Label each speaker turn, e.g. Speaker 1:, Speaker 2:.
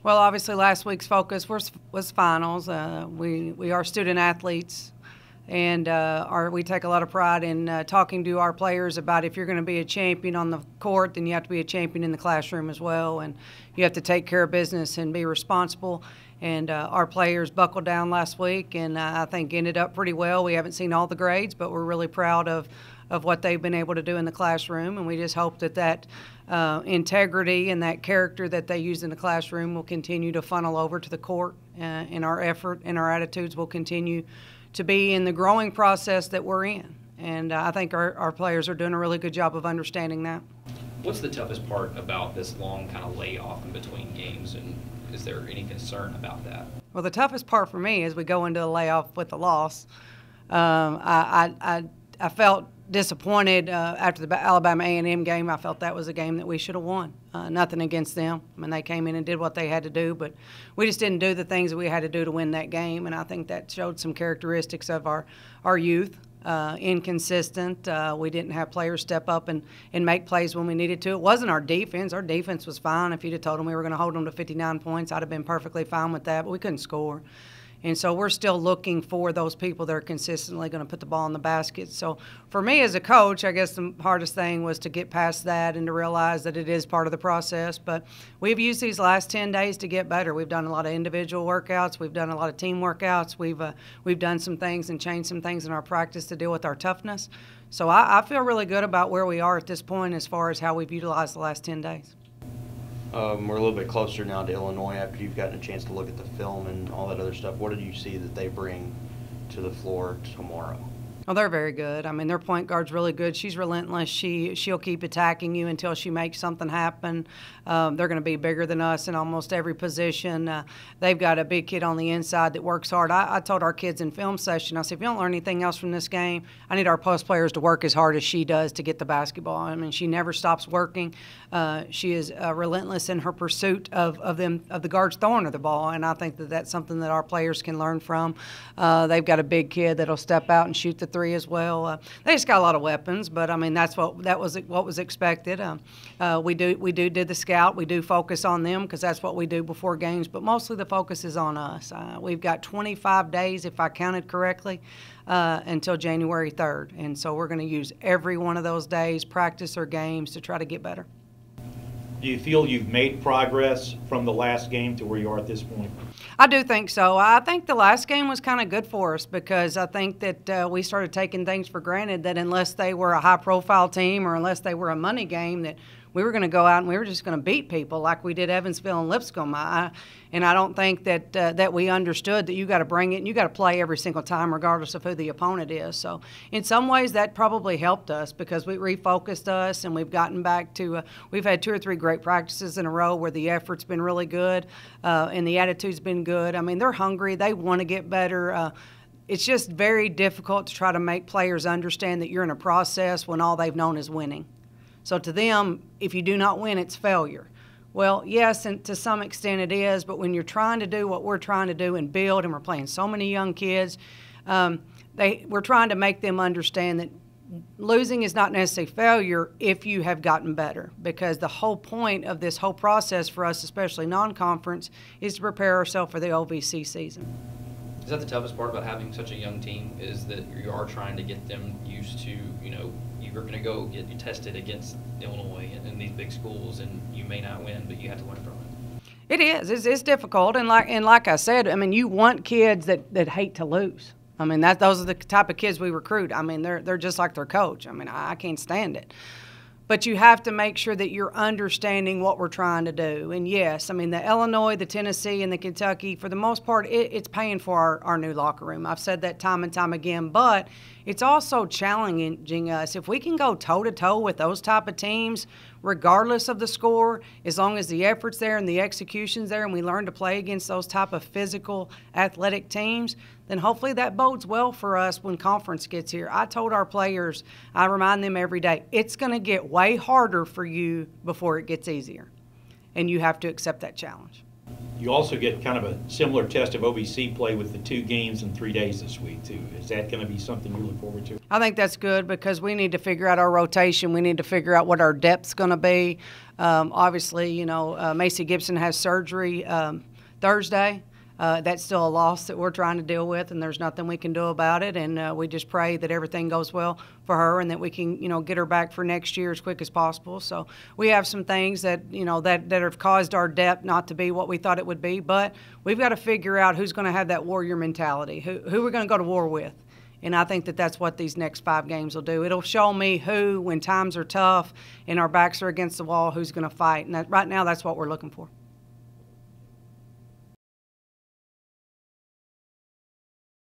Speaker 1: Well, obviously, last week's focus was finals. We are student athletes, and we take a lot of pride in talking to our players about if you're going to be a champion on the court, then you have to be a champion in the classroom as well, and you have to take care of business and be responsible. And our players buckled down last week, and I think ended up pretty well. We haven't seen all the grades, but we're really proud of what they've been able to do in the classroom, and we just hope that integrity and that character that they use in the classroom will continue to funnel over to the court, and our effort and our attitudes will continue to be in the growing process that we're in. And I think our players are doing a really good job of understanding that.
Speaker 2: What's the toughest part about this long kind of layoff in between games, and is there any concern about that?
Speaker 1: Well, the toughest part for me is we go into the layoff with a loss. I felt disappointed after the Alabama A&M game. I felt that was a game that we should have won. Nothing against them. I mean, they came in and did what they had to do, but we just didn't do the things that we had to do to win that game, and I think that showed some characteristics of our youth. Inconsistent. We didn't have players step up and make plays when we needed to. It wasn't our defense. Our defense was fine. If you'd have told them we were going to hold them to 59 points, I'd have been perfectly fine with that, but we couldn't score. And so we're still looking for those people that are consistently going to put the ball in the basket. So for me as a coach, I guess the hardest thing was to get past that and to realize that it is part of the process. But we've used these last 10 days to get better. We've done a lot of individual workouts. We've done a lot of team workouts. We've done some things and changed some things in our practice to deal with our toughness. So I feel really good about where we are at this point as far as how we've utilized the last 10 days.
Speaker 3: We're a little bit closer now to Illinois after you've gotten a chance to look at the film and all that other stuff. What did you see that they bring to the floor tomorrow?
Speaker 1: Oh, they're very good. I mean, their point guard's really good. She's relentless. She'll keep attacking you until she makes something happen. They're going to be bigger than us in almost every position. They've got a big kid on the inside that works hard. I told our kids in film session, I said, if you don't learn anything else from this game, I need our post players to work as hard as she does to get the basketball. I mean, she never stops working. She is relentless in her pursuit of the guards throwing her the ball, and I think that's something that our players can learn from. They've got a big kid that'll step out and shoot the three as well. They just got a lot of weapons, but I mean that was what was expected. We do the scout. We do focus on them because that's what we do before games. But mostly the focus is on us. We've got 25 days, if I counted correctly, until January 3rd, and so we're going to use every one of those days, practice or games, to try to get better.
Speaker 4: Do you feel you've made progress from the last game to where you are at this point?
Speaker 1: I do think so. I think the last game was kind of good for us because I think that we started taking things for granted that unless they were a high-profile team or unless they were a money game, that we were going to go out and we were just going to beat people like we did Evansville and Lipscomb. And I don't think that we understood that you got to bring it and you got to play every single time regardless of who the opponent is. So in some ways that probably helped us because we refocused us and we've gotten back to we've had 2 or 3 great practices in a row where the effort's been really good and the attitude's been good. I mean, they're hungry. They want to get better. It's just very difficult to try to make players understand that you're in a process when all they've known is winning. So to them, if you do not win, it's failure. Well, yes, and to some extent it is, but when you're trying to do what we're trying to do and build, and we're playing so many young kids, we're trying to make them understand that losing is not necessarily failure if you have gotten better, because the whole point of this whole process for us, especially non-conference, is to prepare ourselves for the OVC season.
Speaker 2: Is that the toughest part about having such a young team, is that you are trying to get them used to, you're going to go get you tested against Illinois and these big schools, and you may not win, but you have to learn from it.
Speaker 1: It is. It's difficult, and like I said, I mean, you want kids that hate to lose. I mean, those are the type of kids we recruit. I mean, they're just like their coach. I mean, I can't stand it. But you have to make sure that you're understanding what we're trying to do. And yes, I mean, the Illinois, the Tennessee, and the Kentucky, for the most part, it's paying for our new locker room. I've said that time and time again, but it's also challenging us. If we can go toe-to-toe with those type of teams, regardless of the score, as long as the effort's there and the execution's there and we learn to play against those type of physical, athletic teams, then hopefully that bodes well for us when conference gets here. I told our players, I remind them every day, it's going to get way harder for you before it gets easier, and you have to accept that challenge.
Speaker 4: You also get kind of a similar test of OVC play with the 2 games in 3 days this week, too. Is that going to be something you look forward to?
Speaker 1: I think that's good because we need to figure out our rotation. We need to figure out what our depth's going to be. Obviously, you know, Macy Gibson has surgery Thursday. That's still a loss that we're trying to deal with, and there's nothing we can do about it. And we just pray that everything goes well for her and that we can, you know, get her back for next year as quick as possible. So we have some things that, you know, that have caused our depth not to be what we thought it would be. But we've got to figure out who's going to have that warrior mentality, who we're going to go to war with. And I think that that's what these next 5 games will do. It'll show me who, when times are tough and our backs are against the wall, who's going to fight. And right now, that's what we're looking for.